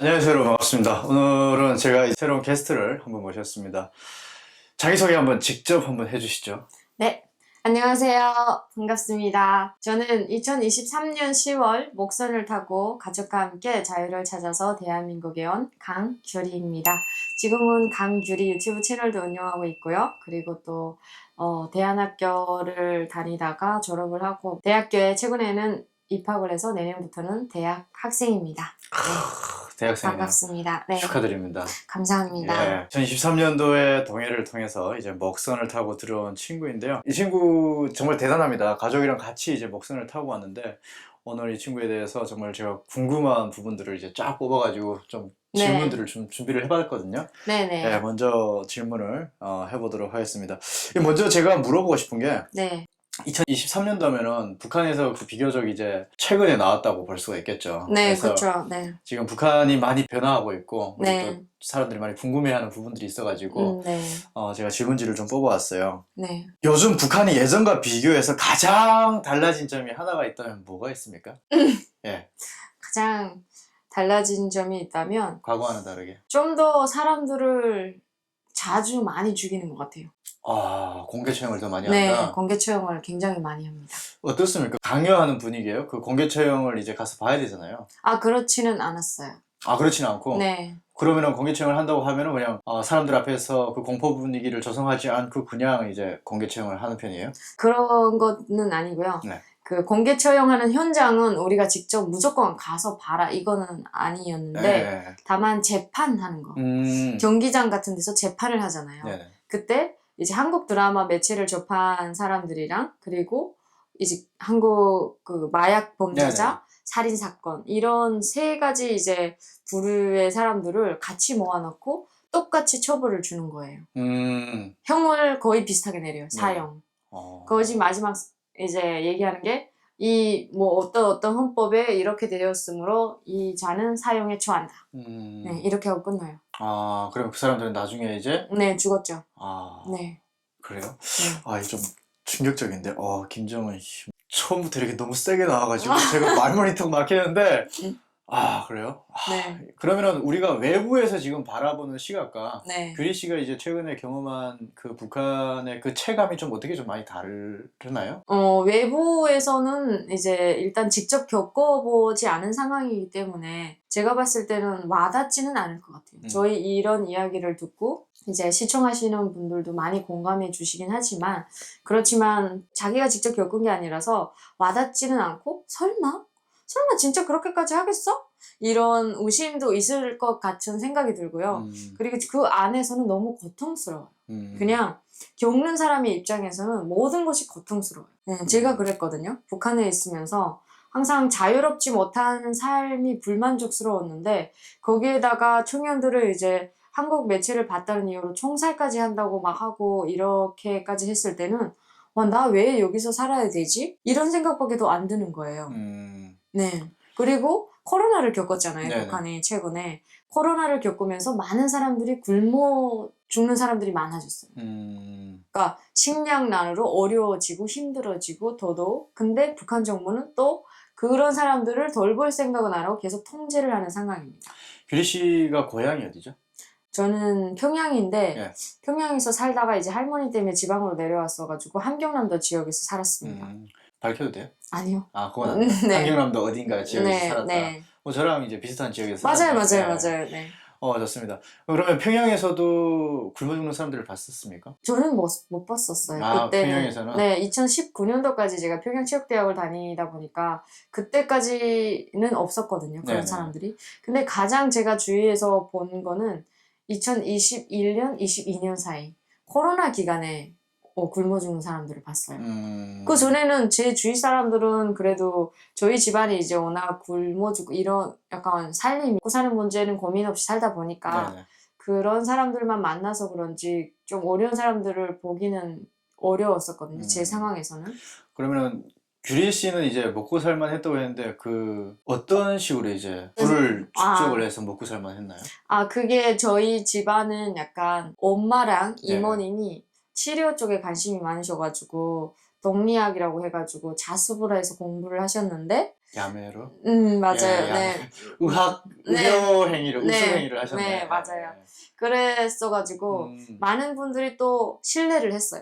안녕하세요, 여러분. 반갑습니다. 오늘은 제가 새로운 게스트를 한번 모셨습니다. 자기소개 한번 직접 한번 해주시죠. 네, 안녕하세요. 반갑습니다. 저는 2023년 10월 목선을 타고 가족과 함께 자유를 찾아서 대한민국에 온 강규리입니다. 지금은 강규리 유튜브 채널도 운영하고 있고요. 그리고 또 대안학교를 다니다가 졸업을 하고 대학교에 최근에는 입학을 해서 내년부터는 대학 학생입니다. 네, 대학생이네요. 반갑습니다. 네, 축하드립니다. 감사합니다. 2023년도에 동해를 통해서 이제 먹선을 타고 들어온 친구인데요. 이 친구 정말 대단합니다. 가족이랑 같이 이제 먹선을 타고 왔는데 오늘 이 친구에 대해서 정말 제가 궁금한 부분들을 이제 쫙 뽑아가지고 좀 네. 질문들을 좀 준비를 해봤거든요. 네네. 먼저 질문을 해보도록 하겠습니다. 먼저 제가 물어보고 싶은 게 네. 2023년도 하면은 북한에서 그 비교적 이제 최근에 나왔다고 볼 수가 있겠죠. 네, 그래서 그렇죠. 네. 지금 북한이 많이 변화하고 있고 그리고 네. 또 사람들이 많이 궁금해하는 부분들이 있어가지고 네. 제가 질문지를 좀 뽑아왔어요. 네. 요즘 북한이 예전과 비교해서 가장 달라진 점이 하나가 있다면 뭐가 있습니까? 예, 가장 달라진 점이 있다면 과거와는 다르게. 좀 더 사람들을 자주 많이 죽이는 것 같아요. 공개 처형을 더 많이 네, 한다. 공개 처형을 굉장히 많이 합니다. 어떻습니까? 강요하는 분위기예요? 그 공개 처형을 이제 가서 봐야 되잖아요. 그렇지는 않았어요. 그렇지는 않고. 네. 그러면은 공개 처형을 한다고 하면은 그냥 사람들 앞에서 그 공포 분위기를 조성하지 않고 그냥 이제 공개 처형을 하는 편이에요? 그런 거는 아니고요. 네. 그 공개 처형하는 현장은 우리가 직접 무조건 가서 봐라 이거는 아니었는데 네. 다만 재판하는 거. 경기장 같은 데서 재판을 하잖아요. 네네. 그때 이제 한국 드라마 매체를 접한 사람들이랑 그리고 이제 한국 그 마약 범죄자, 네네. 살인 사건 이런 세 가지 이제 부류의 사람들을 같이 모아놓고 똑같이 처벌을 주는 거예요. 형을 거의 비슷하게 내려요. 사형. 거기 마지막 이제 얘기하는 게 이 뭐 어떤 헌법에 이렇게 되었으므로 이 자는 사형에 처한다. 네, 이렇게 하고 끝나요. 그럼 그 사람들은 나중에 이제 네, 죽었죠. 네. 그래요? 네. 이게 좀 충격적인데 김정은 씨, 처음부터 이렇게 너무 세게 나와가지고 제가 말문이 턱 막히는데 그래요? 네. 그러면은 우리가 외부에서 지금 바라보는 시각과 네. 규리 씨가 이제 최근에 경험한 그 북한의 그 체감이 좀 어떻게 좀 많이 다르나요? 외부에서는 이제 일단 직접 겪어보지 않은 상황이기 때문에 제가 봤을 때는 와닿지는 않을 것 같아요. 저희 이런 이야기를 듣고 이제 시청하시는 분들도 많이 공감해 주시긴 하지만 그렇지만 자기가 직접 겪은 게 아니라서 와닿지는 않고 설마 진짜 그렇게까지 하겠어? 이런 의심도 있을 것 같은 생각이 들고요. 그리고 그 안에서는 너무 고통스러워요. 그냥 겪는 사람의 입장에서는 모든 것이 고통스러워요. 제가 그랬거든요. 북한에 있으면서 항상 자유롭지 못한 삶이 불만족스러웠는데 거기에다가 청년들을 이제 한국 매체를 봤다는 이유로 총살까지 한다고 막 하고 이렇게까지 했을 때는 나 왜 여기서 살아야 되지? 이런 생각밖에도 안 드는 거예요. 네. 그리고 코로나를 겪었잖아요. 네네. 북한이 최근에. 코로나를 겪으면서 많은 사람들이 굶어 죽는 사람들이 많아졌어요. 그러니까 식량난으로 어려워지고 힘들어지고 더더욱. 근데 북한 정부는 또 그런 사람들을 돌볼 생각은 안 하고 계속 통제를 하는 상황입니다. 규리 씨가 고향이 어디죠? 저는 평양인데 예. 평양에서 살다가 이제 할머니 때문에 지방으로 내려왔어가지고 함경남도 지역에서 살았습니다. 밝혀도 돼요? 아니요. 그건 안 돼요. 네. 함경남도 어딘가 지역에서 네, 살았다. 네. 저랑 이제 비슷한 지역에서 맞아요. 살았는데. 네. 좋습니다. 그러면 평양에서도 굶어 죽는 사람들을 봤었습니까? 저는 못 봤었어요. 그때는. 평양에서는? 네, 2019년도까지 제가 평양체육대학을 다니다 보니까 그때까지는 없었거든요. 그런 네네. 사람들이. 근데 가장 제가 주위에서 본 거는 2021년, 22년 사이 코로나 기간에 굶어 죽는 사람들을 봤어요. 그 전에는 제 주위 사람들은 그래도 저희 집안이 이제 워낙 굶어 죽고 이런 약간 먹고 사는 문제는 고민 없이 살다 보니까 네네. 그런 사람들만 만나서 그런지 좀 어려운 사람들을 보기는 어려웠었거든요. 제 상황에서는. 그러면은 규리 씨는 이제 먹고 살만 했다고 했는데 어떤 식으로 이제 불을 축적을 해서 먹고 살만 했나요? 그게 저희 집안은 약간 엄마랑 네네. 이모님이 치료 쪽에 관심이 많으셔가지고 동리학이라고 해가지고 자수부라에서 공부를 하셨는데 야매로. 맞아요. 예, 네. 의학, 네. 의료 행위를, 네. 우수 행위를 하셨네. 네, 맞아요. 그랬어가지고 많은 분들이 또 신뢰를 했어요.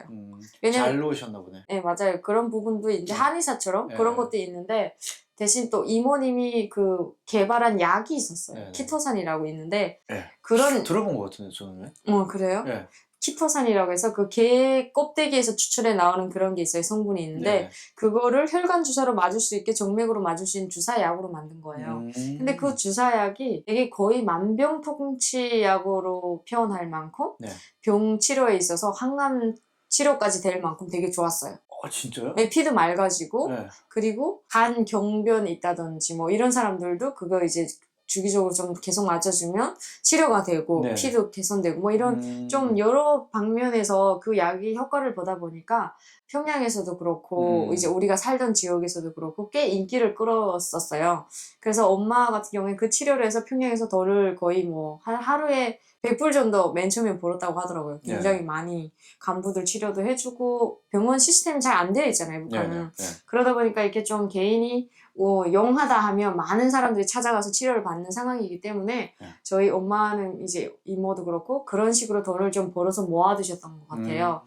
왜냐면 잘 놓으셨나 보네. 네, 맞아요. 그런 부분도 이제 한의사처럼 네. 그런 것도 있는데 대신 또 이모님이 그 개발한 약이 있었어요. 네. 키토산이라고 있는데 네. 그런 들어본 것 같은데 저는. 그래요? 네. 키토산이라고 해서 그 개 껍데기에서 추출해 나오는 그런 게 있어요. 성분이 있는데 네. 그거를 혈관 주사로 맞을 수 있게 정맥으로 맞을 수 있는 주사약으로 만든 거예요. 근데 그 주사약이 되게 거의 만병통치약으로 표현할 만큼 네. 병 치료에 있어서 항암 치료까지 될 만큼 되게 좋았어요. 진짜요? 네, 피도 맑아지고 네. 그리고 간 경변이 있다든지 뭐 이런 사람들도 그거 이제 주기적으로 좀 계속 맞아주면 치료가 되고 네. 피도 개선되고 뭐 이런 좀 여러 방면에서 그 약이 효과를 보다 보니까 평양에서도 그렇고 이제 우리가 살던 지역에서도 그렇고 꽤 인기를 끌었었어요. 그래서 엄마 같은 경우에 그 치료를 해서 평양에서 돈을 거의 뭐 하루에 100불 정도 맨 처음에 벌었다고 하더라고요. 굉장히 많이 간부들 치료도 해주고 병원 시스템이 잘 안 되어 있잖아요, 북한은. 그러다 보니까 이렇게 좀 개인이 용하다 하면 많은 사람들이 찾아가서 치료를 받는 상황이기 때문에 저희 엄마는 이제 이모도 그렇고 그런 식으로 돈을 좀 벌어서 모아두셨던 것 같아요.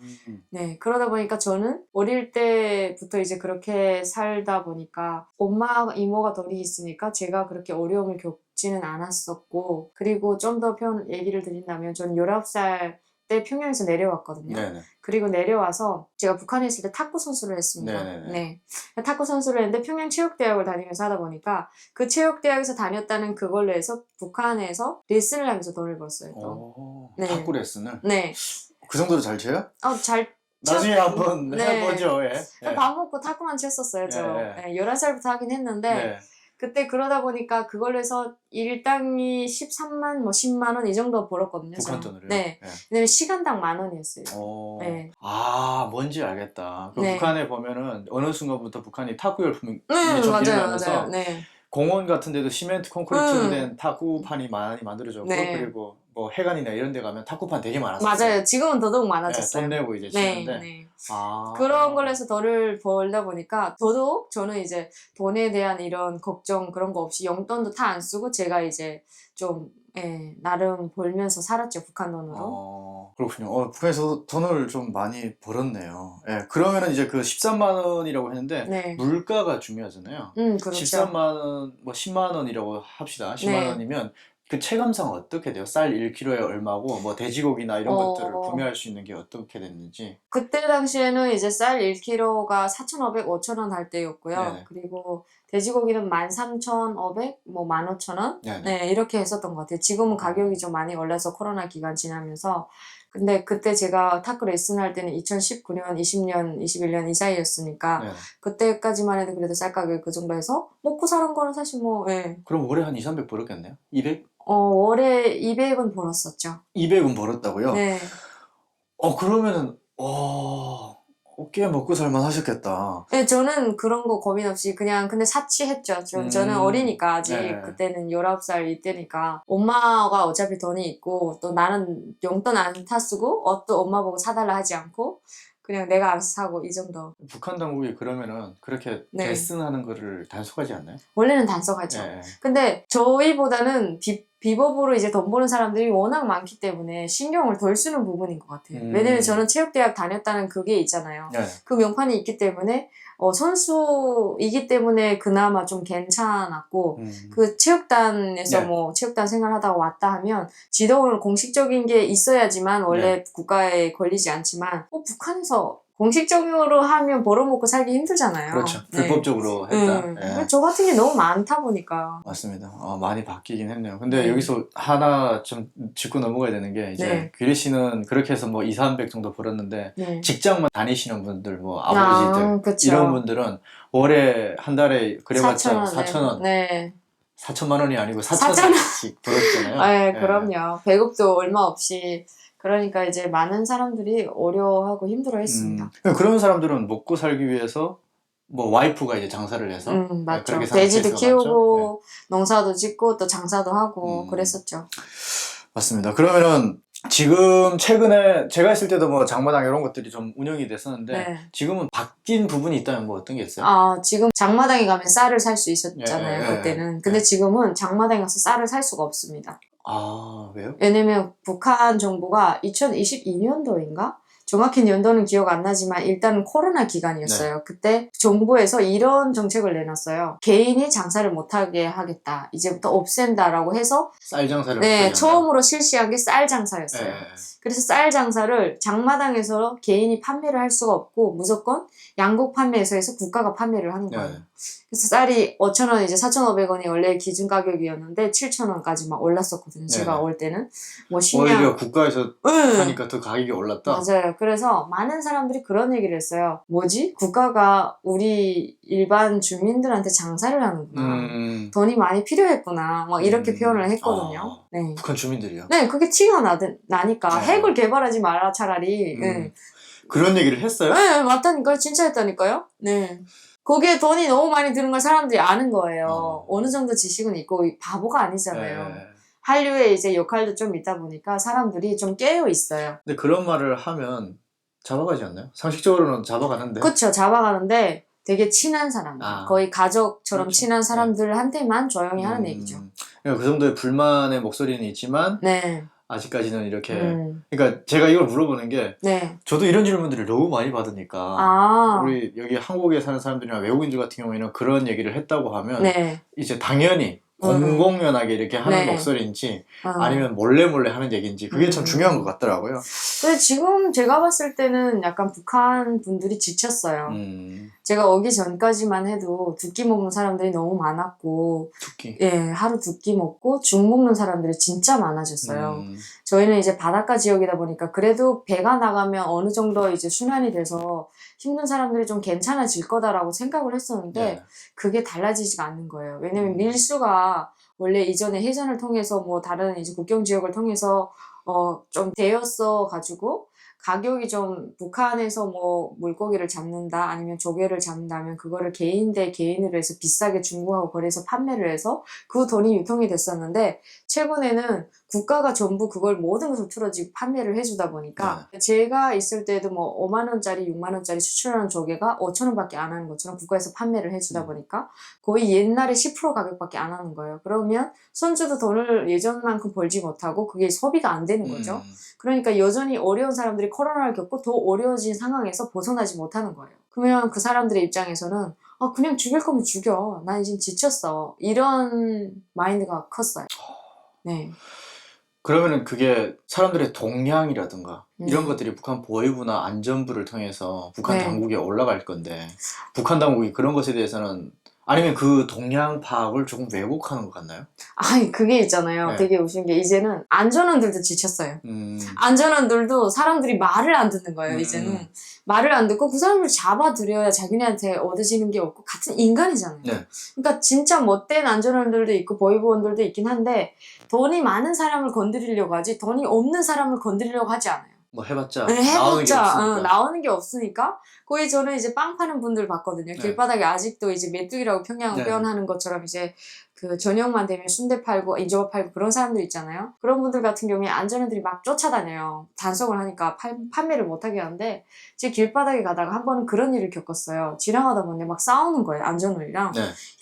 네, 그러다 보니까 저는 어릴 때부터 이제 그렇게 살다 보니까 엄마, 이모가 돈이 있으니까 제가 그렇게 어려움을 겪지는 않았었고 그리고 좀 더 얘기를 드린다면 저는 19살 때 평양에서 내려왔거든요. 네네. 그리고 내려와서 제가 북한에 있을 때 탁구 선수를 했습니다. 네네네. 네. 탁구 선수를 했는데 평양체육대학을 다니면서 하다 보니까 그 체육대학에서 다녔다는 그걸로 해서 북한에서 레슨을 하면서 돈을 벌었어요. 또. 네. 탁구 레슨을? 네. 그 정도로 잘 쳐요? 잘 나중에 한번 네. 해보죠. 예. 밥 먹고 탁구만 쳤었어요. 저. 예. 11살부터 하긴 했는데 네. 그때 그러다 보니까 그걸로 해서 일당이 13만, 뭐 10만 원 이 정도 벌었거든요. 북한 저는. 돈으로요? 네. 왜냐면 시간당 10,000원이었어요. 네. 뭔지 알겠다. 그 네. 북한에 보면은 어느 순간부터 북한이 탁구 열풍이 맞아요, 좀 맞아요. 일어나면서 네. 공원 같은 데도 시멘트 콘크리트로 된 탁구판이 많이 만들어졌고 네. 그리고 뭐 해관이나 이런 데 가면 탁구판 되게 많았어요. 맞아요. 지금은 더더욱 많아졌어요. 돈 내고 이제 치는데. 네. 아. 그런 걸로 해서 돈을 벌다 보니까 더더욱 저는 이제 돈에 대한 이런 걱정 그런 거 없이 용돈도 다 안 쓰고 제가 이제 좀 나름 벌면서 살았죠. 북한 돈으로. 그렇군요. 북한에서 돈을 좀 많이 벌었네요. 예, 그러면은 이제 그 13만 원이라고 했는데 네. 물가가 중요하잖아요. 그렇죠. 13만 원, 뭐 10만 원이라고 합시다. 10만 네. 원이면 그 체감상 어떻게 돼요? 쌀 1kg에 얼마고 뭐 돼지고기나 이런 것들을 구매할 수 있는 게 어떻게 됐는지. 그때 당시에는 이제 쌀 1kg가 4,500, 5,000원 할 때였고요. 네네. 그리고 돼지고기는 13,500, 뭐 15,000원? 네네. 네, 이렇게 했었던 것 같아요. 지금은 가격이 좀 많이 올라서 코로나 기간 지나면서. 근데 그때 제가 탁구 레슨 할 때는 2019년, 20년, 21년 이 사이였으니까 네네. 그때까지만 해도 그래도 쌀 가격이 그 정도 해서 먹고 사는 거는 사실 뭐, 그럼 월에 한 2, 300 벌었겠네요? 200? 월에 200은 벌었었죠. 200은 벌었다고요? 네. 그러면은 꽤 먹고 살만 하셨겠다. 네, 저는 그런 거 고민 없이 그냥 근데 사치했죠. 저는 어리니까 아직 네. 그때는 19살 이때니까 엄마가 어차피 돈이 있고 또 나는 용돈 안 타쓰고 또 엄마 보고 사달라 하지 않고 그냥 내가 알아서 사고 이 정도. 북한 당국이 그러면은 그렇게 네. 레슨하는 거를 단속하지 않나요? 원래는 단속하죠. 네. 근데 저희보다는 비법으로 이제 돈 버는 사람들이 워낙 많기 때문에 신경을 덜 쓰는 부분인 것 같아요. 왜냐면 저는 체육대학 다녔다는 그게 있잖아요. 네. 그 명판이 있기 때문에 선수이기 때문에 그나마 좀 괜찮았고 그 체육단에서 네. 뭐 체육단 생활하다가 왔다 하면 지도를 공식적인 게 있어야지만 원래 국가에 걸리지 않지만 북한에서 공식적으로 하면 벌어먹고 살기 힘들잖아요. 그렇죠. 네. 불법적으로 했다. 네. 저 같은 게 너무 많다 보니까. 맞습니다. 많이 바뀌긴 했네요. 근데 네. 여기서 하나 좀 짚고 넘어가야 되는 게 이제 네. 규리 씨는 그렇게 해서 뭐 2, 300 정도 벌었는데 네. 직장만 다니시는 분들 뭐 아버지들 그쵸. 이런 분들은 월에 한 달에 그래봤자 4,000원. 네. 4천만 원이 아니고 4,000원. 4천원씩 벌었잖아요. 네, 그럼요. 배급도 얼마 없이. 그러니까 이제 많은 사람들이 어려워하고 힘들어했습니다. 그런 사람들은 먹고 살기 위해서 뭐 와이프가 이제 장사를 해서 맞죠. 그렇게 사는 돼지도 케이스가 키우고 많죠? 농사도 짓고 또 장사도 하고 그랬었죠. 맞습니다. 그러면은 지금 최근에 제가 있을 때도 뭐 장마당 이런 것들이 좀 운영이 됐었는데 네. 지금은 바뀐 부분이 있다면 뭐 어떤 게 있어요? 지금 장마당에 가면 쌀을 살 수 있었잖아요, 예, 그때는. 근데 예. 지금은 장마당에 가서 쌀을 살 수가 없습니다. 아, 왜요? 왜냐면 북한 정부가 2022년도인가? 정확히 연도는 기억 안 나지만 일단은 코로나 기간이었어요. 그때 정부에서 이런 정책을 내놨어요. 개인이 장사를 못하게 하겠다. 이제부터 없앤다라고 해서 쌀 장사를 못하게 네, 한다? 처음으로 실시한 게 쌀 예, 장사였어요. 예. 그래서 쌀 장사를 장마당에서 개인이 판매를 할 수가 없고 무조건 양곡 판매소에서 해서 국가가 판매를 하는 거예요. 네. 그래서 쌀이 5,000원 이제 4,500원이 원래 기준 가격이었는데 7,000원까지 막 올랐었거든요. 제가 네네. 올 때는 뭐 오히려 국가에서 응. 하니까 더 가격이 올랐다? 맞아요. 그래서 많은 사람들이 그런 얘기를 했어요. 뭐지? 국가가 우리 일반 주민들한테 장사를 하는구나. 돈이 많이 필요했구나. 막 이렇게 표현을 했거든요. 네. 북한 주민들이요? 네, 그게 티가 나니까. 네. 핵을 개발하지 마라, 차라리. 네. 그런 얘기를 했어요? 네, 맞다니까요. 진짜 했다니까요. 네. 거기에 돈이 너무 많이 드는 걸 사람들이 아는 거예요. 어느 정도 지식은 있고, 바보가 아니잖아요. 네. 한류의 이제 역할도 좀 있다 보니까 사람들이 좀 깨어 있어요. 근데 그런 말을 하면 잡아가지 않나요? 상식적으로는 잡아가는데. 그쵸, 잡아가는데 되게 친한 사람들, 거의 가족처럼 그렇죠. 친한 사람들한테만 조용히 하는 얘기죠. 그러니까 그 정도의 불만의 목소리는 있지만 네. 아직까지는 이렇게 그러니까 제가 이걸 물어보는 게 네. 저도 이런 질문들을 너무 많이 받으니까 우리 여기 한국에 사는 사람들이나 외국인들 같은 경우에는 그런 얘기를 했다고 하면 네. 이제 당연히 공공연하게 이렇게 하는 네. 목소리인지 아니면 몰래 하는 얘기인지 그게 참 중요한 것 같더라고요. 근데 지금 제가 봤을 때는 약간 북한 분들이 지쳤어요. 제가 오기 전까지만 해도 두 끼 먹는 사람들이 너무 많았고, 두 끼? 예, 하루 두 끼 먹고 죽 먹는 사람들이 진짜 많아졌어요. 저희는 이제 바닷가 지역이다 보니까 그래도 배가 나가면 어느 정도 이제 순환이 돼서 힘든 사람들이 좀 괜찮아질 거다라고 생각을 했었는데 네. 그게 달라지지가 않는 거예요. 왜냐면 밀수가 원래 이전에 해전을 통해서 뭐 다른 이제 국경 지역을 통해서 좀 되었어 가지고 가격이 좀 북한에서 뭐 물고기를 잡는다 아니면 조개를 잡는다면 그거를 개인 대 개인으로 해서 비싸게 중국하고 거래해서 판매를 해서 그 돈이 유통이 됐었는데 최근에는 국가가 전부 그걸 모든 것을 틀어지고 판매를 해주다 보니까 제가 있을 때도 뭐 5만 원짜리 6만 원짜리 수출하는 조개가 5천 원밖에 안 하는 것처럼 국가에서 판매를 해주다 보니까 거의 옛날에 10% 가격밖에 안 하는 거예요. 그러면 손주도 돈을 예전만큼 벌지 못하고 그게 소비가 안 되는 거죠. 그러니까 여전히 어려운 사람들이 코로나를 겪고 더 어려워진 상황에서 벗어나지 못하는 거예요. 그러면 그 사람들의 입장에서는 그냥 죽일 거면 죽여. 난 이제 지쳤어. 이런 마인드가 컸어요. 네. 그러면은 그게 사람들의 동향이라든가 이런 것들이 북한 보위부나 안전부를 통해서 북한 당국에 올라갈 건데 북한 당국이 그런 것에 대해서는 아니면 그 동향 파악을 조금 왜곡하는 것 같나요? 아니 그게 있잖아요. 되게 웃긴 게 이제는 안전원들도 지쳤어요. 안전원들도 사람들이 말을 안 듣는 거예요. 이제는 말을 안 듣고 그 사람을 잡아들여야 자기네한테 얻어지는 게 없고 같은 인간이잖아요. 그러니까 진짜 못된 안전원들도 있고 보위부원들도 있긴 한데 돈이 많은 사람을 건드리려고 하지 돈이 없는 사람을 건드리려고 하지 않아요. 뭐 해봤자 나오는 게 없으니까 거의 저는 이제 빵 파는 분들 봤거든요. 길바닥에 아직도 이제 메뚜기라고 평양을 표현하는 것처럼 이제 그 저녁만 되면 순대 팔고 인조밥 팔고 그런 사람들 있잖아요. 그런 분들 같은 경우에 안전원들이 막 쫓아다녀요. 단속을 하니까 판매를 못하게 하는데 제 길바닥에 가다가 한 번은 그런 일을 겪었어요. 지나가다 보니 막 싸우는 거예요. 안전원이랑.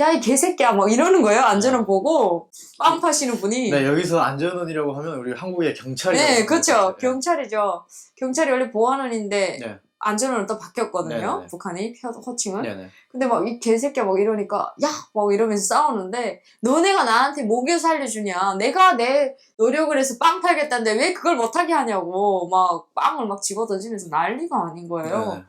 야 이 개새끼야 막 이러는 거예요. 안전원 보고 빵 파시는 분이. 네, 여기서 안전원이라고 하면 우리 한국의 경찰이라고. 네, 그렇죠. 경찰이죠. 경찰이 원래 보안원인데 안전원으로 또 바뀌었거든요. 북한이 호칭을. 근데 막 이 개새끼야 막 이러니까 야! 막 이러면서 싸우는데 너네가 나한테 목에 살려주냐. 내가 내 노력을 해서 빵 팔겠다는데 왜 그걸 못하게 하냐고 막 빵을 막 집어던지면서 난리가 아닌 거예요.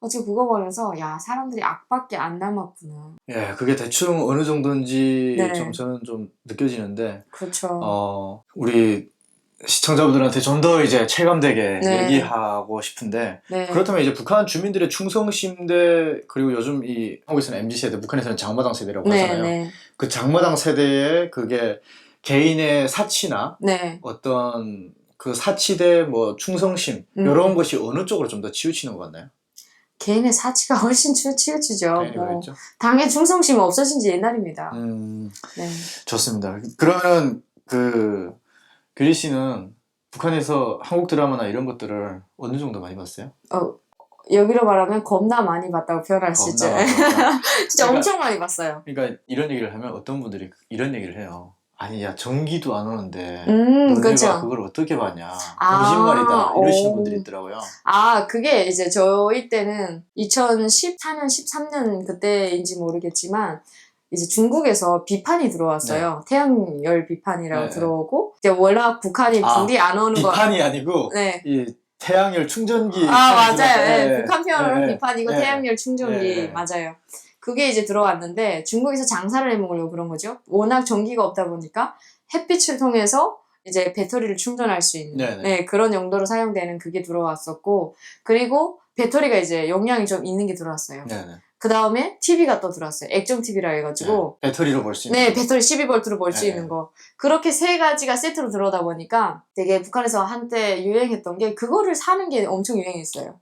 제가 그거 보면서 야 사람들이 악밖에 안 남았구나. 예, 그게 대충 어느 정도인지 좀 저는 좀 느껴지는데 그렇죠. 우리 시청자분들한테 좀 더 이제 체감되게 얘기하고 싶은데 그렇다면 이제 북한 주민들의 충성심대 그리고 요즘 이 한국에서는 MZ세대, 북한에서는 장마당 세대라고 하잖아요. 그 장마당 세대의 그게 개인의 사치나 어떤 그 사치대 뭐 충성심 이런 것이 어느 쪽으로 좀 더 치우치는 것 같나요? 개인의 사치가 훨씬 치우치죠. 당의 충성심은 없어진 지 옛날입니다. 좋습니다. 그러면 규리 씨는 북한에서 한국 드라마나 이런 것들을 어느 정도 많이 봤어요? 여기로 말하면 겁나 많이 봤다고 표현할 수 있죠. 겁나 많이 진짜 그러니까- 엄청 많이 봤어요. 그러니까 이런 얘기를 하면 어떤 분들이 이런 얘기를 해요. 아니 야 전기도 안 오는데 너네가 그쵸. 그걸 어떻게 봤냐. 아, 거짓말이다. 이러시는 오. 분들이 있더라고요. 아, 그게 이제 저희 때는 2014년, 13년 그때인지 모르겠지만 이제 중국에서 비판이 들어왔어요. 태양열 비판이라고 네, 네. 들어오고 이제 워낙 북한이 불이 안 오는 거. 비판이 아니고 네. 이 태양열 충전기. 맞아요. 네, 네. 북한 표현은 네, 비판이고 네, 태양열 충전기. 네. 맞아요. 그게 이제 들어왔는데 중국에서 장사를 해먹으려고 그런 거죠. 워낙 전기가 없다 보니까 햇빛을 통해서 이제 배터리를 충전할 수 있는 네. 그런 용도로 사용되는 그게 들어왔었고, 그리고 배터리가 이제 용량이 좀 있는 게 들어왔어요. 네네. 그 다음에 TV가 또 들어왔어요. 액정 TV라 해가지고. 네. 배터리로 볼 수 있는. 네, 배터리 12V로 볼 수 네. 있는 거. 그렇게 세 가지가 세트로 들어오다 보니까 되게 북한에서 한때 유행했던 게 그거를 사는 게 엄청 유행했어요.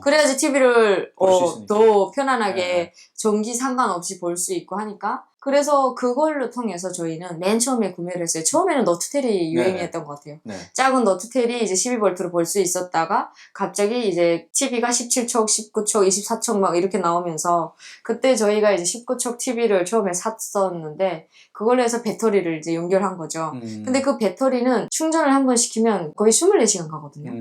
그래야지 TV를 볼수 있으니까. 더 편안하게 네. 전기 상관없이 볼 수 있고 하니까. 그래서 그걸로 통해서 저희는 맨 처음에 구매를 했어요. 처음에는 너트텔이 유행했던 것 같아요. 네. 작은 너트텔이 이제 12V로 볼 수 있었다가 갑자기 이제 TV가 17촉, 19촉, 24촉 막 이렇게 나오면서 그때 저희가 이제 19촉 TV를 처음에 샀었는데 그걸로 해서 배터리를 이제 연결한 거죠. 근데 그 배터리는 충전을 한 번 시키면 거의 24시간 가거든요.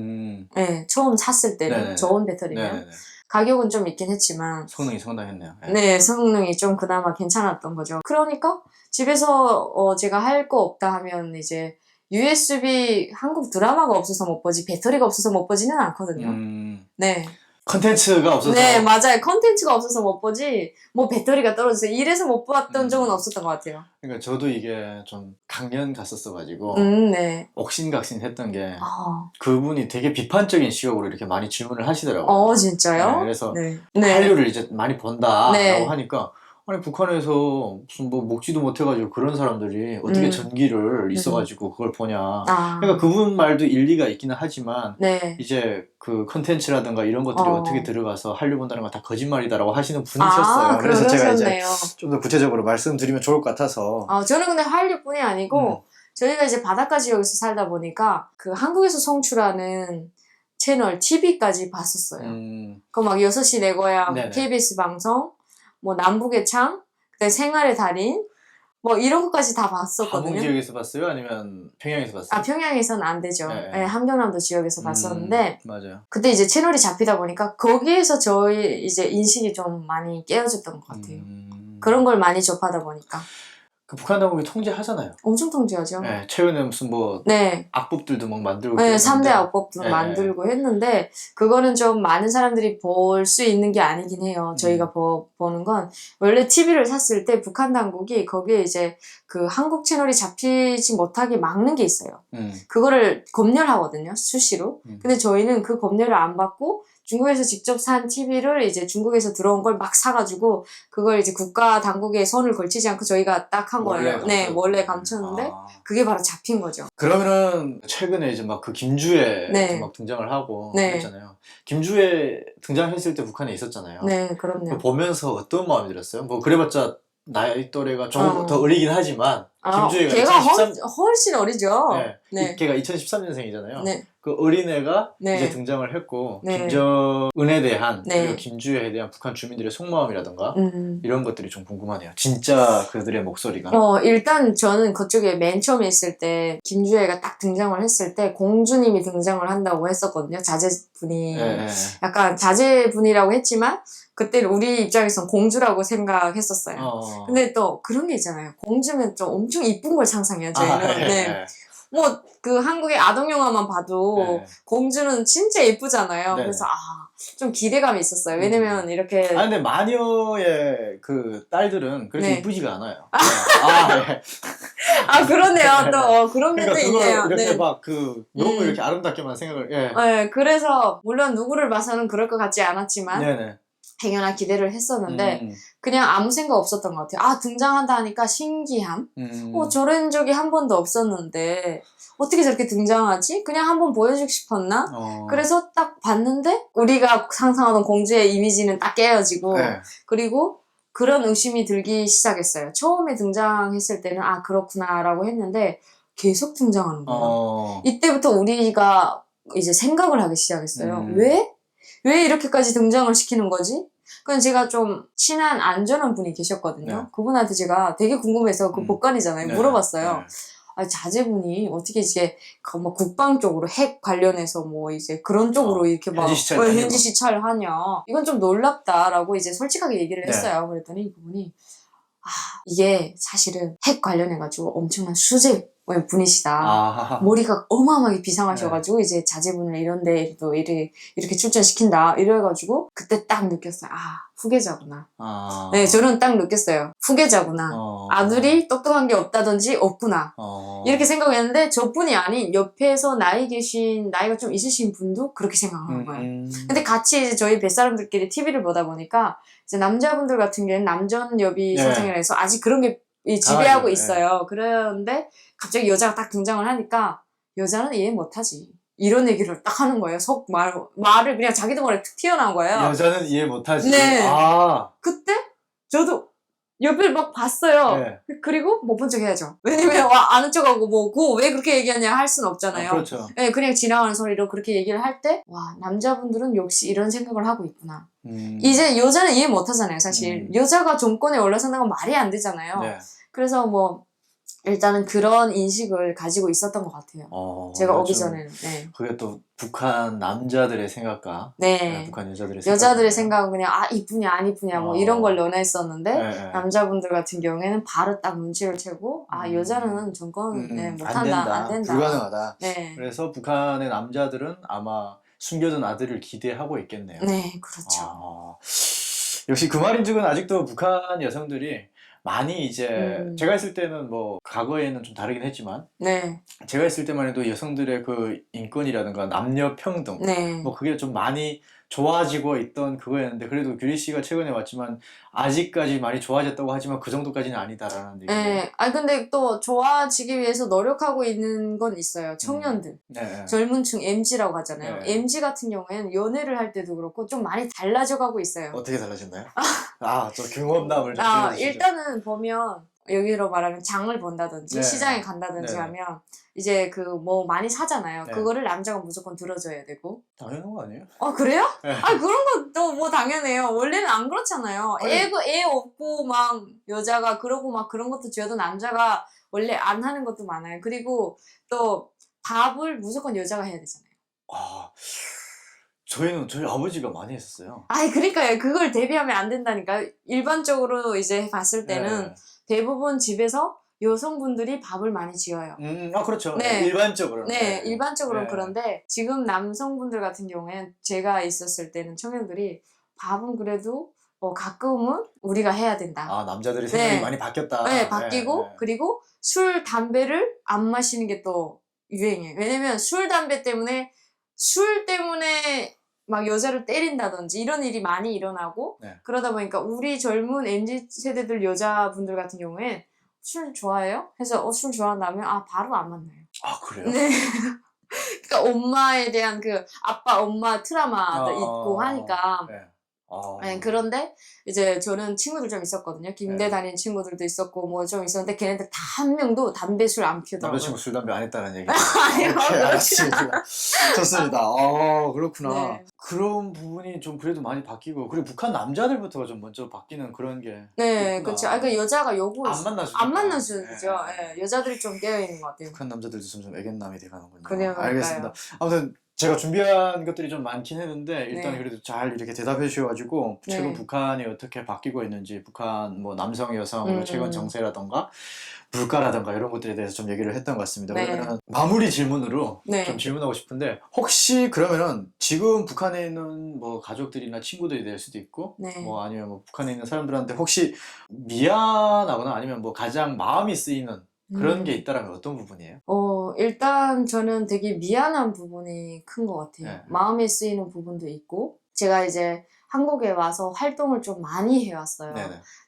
네, 처음 샀을 때는 네네네. 좋은 배터리면. 네네네. 가격은 좀 있긴 했지만 성능이 상당했네요. 네, 성능이 좀 그나마 괜찮았던 거죠. 그러니까 집에서 제가 할 거 없다 하면 이제 USB 한국 드라마가 없어서 못 보지 배터리가 없어서 못 보지는 않거든요. 네. 컨텐츠가 없어서. 네, 맞아요. 컨텐츠가 없어서 못 보지 뭐 배터리가 떨어져서 이래서 못 봤던 적은 없었던 것 같아요. 그러니까 저도 이게 좀 강연 갔었어가지고 네. 옥신각신 했던 게 아, 그분이 되게 비판적인 시각으로 이렇게 많이 질문을 하시더라고요. 진짜요? 네, 그래서 네. 한류를 이제 많이 본다라고 네. 하니까 아니 북한에서 무슨 뭐 먹지도 못해가지고 그런 사람들이 어떻게 전기를 있어가지고 그걸 보냐. 아, 그러니까 그분 말도 일리가 있기는 하지만 네. 이제 그 컨텐츠라든가 이런 것들이 어떻게 들어가서 한류 본다는 건 다 거짓말이다라고 하시는 아, 분이셨어요. 그래서 제가 이제 그러셨네요. 좀 더 구체적으로 말씀드리면 좋을 것 같아서. 저는 근데 한류뿐이 아니고 저희가 이제 바닷가 지역에서 살다 보니까 그 한국에서 송출하는 채널 TV까지 봤었어요. 그 막 6시 내 고향, 네네. KBS 방송, 뭐 남북의 창, 그다음에 생활의 달인, 뭐 이런 것까지 다 함흥 봤었거든요. 지역에서 봤어요? 아니면 평양에서 봤어요? 평양에서는 안 되죠. 네. 네, 함경남도 지역에서 봤었는데 맞아요. 그때 이제 채널이 잡히다 보니까 거기에서 저희 이제 인식이 좀 많이 깨어졌던 것 같아요. 그런 걸 많이 접하다 보니까. 그 북한 당국이 통제하잖아요. 엄청 통제하죠. 네, 최근에 무슨 뭐 네. 악법들도 막 만들고 네, 그랬는데 3대 악법도 네. 만들고 했는데 그거는 좀 많은 사람들이 볼 수 있는 게 아니긴 해요. 저희가 보는 건 원래 TV를 샀을 때 북한 당국이 거기에 이제 그 한국 채널이 잡히지 못하게 막는 게 있어요. 그거를 검열하거든요, 수시로. 근데 저희는 그 검열을 안 받고 중국에서 직접 산 TV를 이제 중국에서 들어온 걸 막 사가지고 그걸 이제 국가 당국에 손을 걸치지 않고 저희가 딱 한 거예요. 네, 원래 감췄는데 그게 바로 잡힌 거죠. 그러면은 최근에 이제 막 그 김주애 네. 막 등장을 하고 네. 그랬잖아요. 김주애 등장했을 때 북한에 있었잖아요. 네, 그거 그럼요. 보면서 어떤 마음이 들었어요? 뭐 그래봤자 나이 또래가 조금 더 어리긴 하지만 김주애가 걔가 2013 훨씬 어리죠. 네. 네. 걔가 2013년생이잖아요. 네. 그 어린애가 네. 이제 등장을 했고 네. 김정은에 대한 네. 그리고 김주애에 대한 북한 주민들의 속마음이라든가 음. 이런 것들이 좀 궁금하네요. 진짜 그들의 목소리가. 일단 저는 그쪽에 맨 처음에 있을 때 김주애가 딱 등장을 했을 때 공주님이 등장을 한다고 했었거든요. 자제분이 네. 약간 자제분이라고 했지만 그때 우리 입장에선 공주라고 생각했었어요. 근데 또 그런 게 있잖아요. 공주면 좀 엄청 이쁜 걸 상상해요. 저희는. 네. 뭐 그 한국의 아동 영화만 봐도 공주는 진짜 예쁘잖아요. 네. 그래서 좀 기대감이 있었어요. 왜냐면 이렇게 근데 마녀의 그 딸들은 그렇게 네. 이쁘지가 않아요. 네. 그러네요. 또 그런 면도 그러니까 있네요. 그걸 이렇게 네. 막 그 너무 이렇게 아름답게만 생각을. 네, 그래서 물론 누구를 봐서는 그럴 것 같지 않았지만 네네. 당연한 기대를 했었는데 그냥 아무 생각 없었던 것 같아요. 등장한다 하니까 신기함. 저런 적이 한 번도 없었는데 어떻게 저렇게 등장하지? 그냥 한번 보여주고 싶었나? 그래서 딱 봤는데 우리가 상상하던 공주의 이미지는 딱 깨어지고 네. 그리고 그런 의심이 들기 시작했어요. 처음에 등장했을 때는 그렇구나라고 했는데 계속 등장하는 거예요. 어. 이때부터 우리가 이제 생각을 하기 시작했어요. 왜? 왜 이렇게까지 등장을 시키는 거지? 그럼 제가 좀 친한 안전한 분이 계셨거든요. 네. 그분한테 제가 되게 궁금해서 그 복관이잖아요. 네. 물어봤어요. 네. 아, 자제분이 어떻게 이제 뭐 국방 쪽으로 핵 관련해서 뭐 이제 그런 쪽으로 이렇게 막 현지 시찰을 하냐. 이건 좀 놀랍다라고 이제 솔직하게 얘기를 했어요. 그랬더니 그분이 이게 사실은 핵 관련해가지고 엄청난 수제 분이시다. 머리가 어마어마하게 비상하셔가지고 이제 자제분을 이런데 또 이렇게 출전시킨다 이래가지고 그때 딱 느꼈어요. 후계자구나. 네, 저는 딱 느꼈어요. 후계자구나. 아들이 똑똑한 게 없다든지 없구나. 이렇게 생각했는데 저뿐이 아닌 옆에서 나이가 좀 있으신 분도 그렇게 생각하는 거예요. 근데 같이 이제 저희 뱃사람들끼리 TV를 보다 보니까 이제 남자분들 같은 경우에는 남전여비 사상이라 해서 아직 그런 게 지배하고 있어요. 그런데 갑자기 여자가 딱 등장을 하니까 여자는 이해 못하지. 이런 얘기를 딱 하는 거예요. 말을 그냥 자기도 모르게 툭 튀어나온 거예요. 여자는 이해 못하지. 네. 그때 저도 옆을 막 봤어요. 네. 그리고 못 본 척 해야죠. 왜냐면 아는 척하고 뭐 그거 왜 그렇게 얘기하냐 할 순 없잖아요. 그렇죠. 네, 그냥 지나가는 소리로 그렇게 얘기를 할 때 남자분들은 역시 이런 생각을 하고 있구나. 이제 여자는 이해 못하잖아요. 사실 여자가 정권에 올라서는 건 말이 안 되잖아요. 네. 그래서 뭐 일단은 그런 인식을 가지고 있었던 것 같아요. 제가 오기 전에는. 네. 그게 또 북한 남자들의 생각과 북한 여자들의 생각은 그냥 이쁘냐 안 이쁘냐 뭐 이런 걸 논했었는데 남자분들 같은 경우에는 바로 딱 눈치를 채고 여자는 정권 못한다 안 된다 불가능하다. 네. 그래서 북한의 남자들은 아마 숨겨둔 아들을 기대하고 있겠네요. 네, 그렇죠. 역시 그 말인즉은 아직도 북한 여성들이 많이 이제 제가 있을 때는 뭐 과거에는 좀 다르긴 했지만 제가 있을 때만 해도 여성들의 그 인권이라든가 남녀 평등 뭐 그게 좀 많이 좋아지고 있던 그거였는데 그래도 규리 씨가 최근에 왔지만 아직까지 많이 좋아졌다고 하지만 그 정도까지는 아니다라는 얘기죠. 네. 근데 또 좋아지기 위해서 노력하고 있는 건 있어요. 청년들. 젊은 층 MZ라고 하잖아요. MZ 같은 경우에는 연애를 할 때도 그렇고 좀 많이 달라져 가고 있어요. 어떻게 달라졌나요? 저 경험담을 좀 일단은 보면 여기로 말하면 장을 본다든지 시장에 간다든지 하면 이제 그 뭐 많이 사잖아요. 그거를 남자가 무조건 들어줘야 되고. 당연한 거 아니에요? 그래요? 그런 것도 뭐 당연해요. 원래는 안 그렇잖아요. 애 없고 막 여자가 그러고 막 그런 것도 줘도 남자가 원래 안 하는 것도 많아요. 그리고 또 밥을 무조건 여자가 해야 되잖아요. 저희 아버지가 많이 했었어요. 그러니까요. 그걸 대비하면 안 된다니까. 일반적으로 이제 봤을 때는 대부분 집에서 여성분들이 밥을 많이 지어요. 그렇죠. 일반적으로. 일반적으로는 그런데 지금 남성분들 같은 경우에는 제가 있었을 때는 청년들이 밥은 그래도 가끔은 우리가 해야 된다. 남자들이 생각이 많이 바뀌었다. 바뀌고 그리고 술, 담배를 안 마시는 게 또 유행이에요. 왜냐면 술, 담배 때문에 막 여자를 때린다든지 이런 일이 많이 일어나고 그러다 보니까 우리 젊은 MZ세대들 여자분들 같은 경우엔 술 좋아해요? 해서 술 좋아한다면 바로 안 만나요. 그래요? 네. 그러니까 엄마에 대한 그 아빠 엄마 트라우마도 있고 하니까 그런데 이제 저는 친구들 좀 있었거든요. 김대 다니는 친구들도 있었고 뭐 좀 있었는데 걔네들 다 한 명도 담배 술 안 피우더라고요. 남자친구 술 담배 안 했다는 얘기. 아니요, 알았습니다. 좋습니다. 그렇구나. 그런 부분이 좀 그래도 많이 바뀌고 그리고 북한 남자들부터가 좀 먼저 바뀌는 그런 게 그렇죠. 그러니까 여자가 요구 안 만나주죠. 여자들이 좀 깨어 있는 것 같아요. 북한 남자들도 점점 애견남이 돼가는군요. 그래요. 알겠습니다. 아무튼 제가 준비한 것들이 좀 많긴 했는데 일단 그래도 잘 이렇게 대답해 주셔가지고 최근 북한이 어떻게 바뀌고 있는지 북한 뭐 남성 여성 최근 정세라던가 물가라던가 이런 것들에 대해서 좀 얘기를 했던 것 같습니다. 그러면 마무리 질문으로 좀 질문하고 싶은데 혹시 그러면은 지금 북한에 있는 뭐 가족들이나 친구들이 될 수도 있고 뭐 아니면 뭐 북한에 있는 사람들한테 혹시 미안하거나 아니면 뭐 가장 마음이 쓰이는 그런 게 있다면 어떤 부분이에요? 일단 저는 되게 미안한 부분이 큰 것 같아요. 마음에 쓰이는 부분도 있고 제가 이제 한국에 와서 활동을 좀 많이 해왔어요.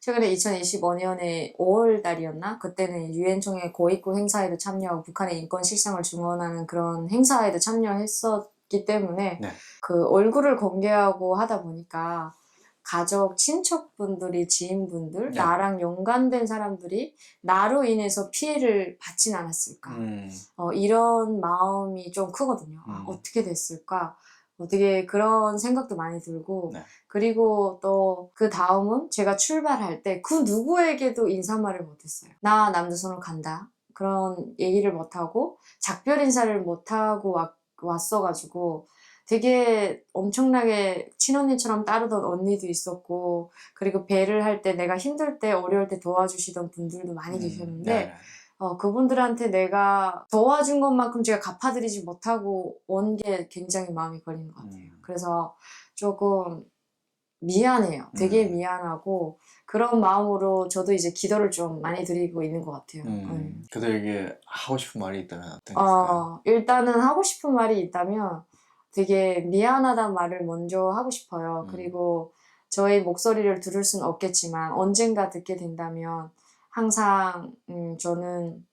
최근에 2025년에 5월달이었나? 그때는 유엔총회 고위급 행사에도 참여하고 북한의 인권 실상을 증언하는 그런 행사에도 참여했었기 때문에 그 얼굴을 공개하고 하다 보니까 가족, 친척분들이, 지인분들, 네. 나랑 연관된 사람들이 나로 인해서 피해를 받진 않았을까. 이런 마음이 좀 크거든요. 어떻게 됐을까? 어떻게 그런 생각도 많이 들고 네. 그리고 또 그 다음은 제가 출발할 때 그 누구에게도 인사말을 못했어요. 나 남조선으로 간다. 그런 얘기를 못하고 작별 인사를 못하고 왔어가지고 되게 엄청나게 친언니처럼 따르던 언니도 있었고 그리고 배를 할 때 내가 힘들 때 어려울 때 도와주시던 분들도 많이 계셨는데 네. 그분들한테 내가 도와준 것만큼 제가 갚아드리지 못하고 온 게 굉장히 마음이 걸리는 것 같아요. 그래서 조금 미안해요. 되게 미안하고 그런 마음으로 저도 이제 기도를 좀 많이 드리고 있는 것 같아요. 그들에게 하고 싶은 말이 있다면 어떤 게 있을까요? 일단은 하고 싶은 말이 있다면 되게 미안하다는 말을 먼저 하고 싶어요. 그리고 저의 목소리를 들을 순 없겠지만 언젠가 듣게 된다면 항상 저는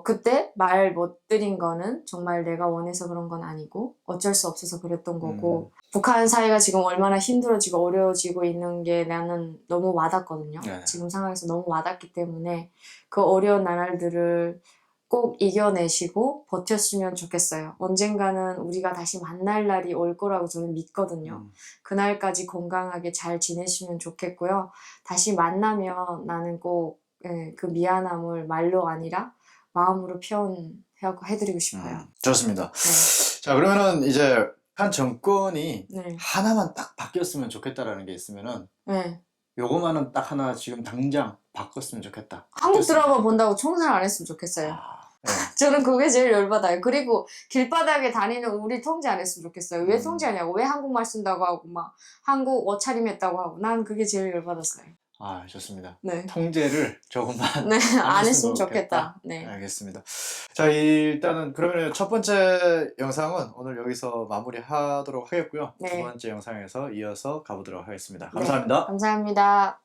그때 말 못 드린 거는 정말 내가 원해서 그런 건 아니고 어쩔 수 없어서 그랬던 거고 북한 사회가 지금 얼마나 힘들어지고 어려워지고 있는 게 나는 너무 와닿거든요. 네. 지금 상황에서 너무 와닿기 때문에 그 어려운 나날들을 꼭 이겨내시고 버텼으면 좋겠어요. 언젠가는 우리가 다시 만날 날이 올 거라고 저는 믿거든요. 그날까지 건강하게 잘 지내시면 좋겠고요. 다시 만나면 나는 꼭 그 미안함을 말로 아니라 마음으로 표현해드리고 싶어요. 좋습니다. 네. 자, 그러면은 이제 한 정권이 네. 하나만 딱 바뀌었으면 좋겠다라는 게 있으면은 네. 요거만은 딱 하나 지금 당장 바꿨으면 좋겠다. 한국 바뀌었으면 드라마 좋겠다. 본다고 총살 안 했으면 좋겠어요. 네. 저는 그게 제일 열받아요. 그리고 길바닥에 다니는 우리 통제 안 했으면 좋겠어요. 왜 통제하냐고. 왜 한국말 쓴다고 하고 막 한국 옷차림 했다고 하고. 난 그게 제일 열받았어요. 좋습니다. 네. 통제를 조금만 네, 안 했으면 했으면 좋겠다. 네. 알겠습니다. 자, 일단은 그러면 첫 번째 영상은 오늘 여기서 마무리하도록 하겠고요. 네. 두 번째 영상에서 이어서 가보도록 하겠습니다. 네, 감사합니다. 감사합니다.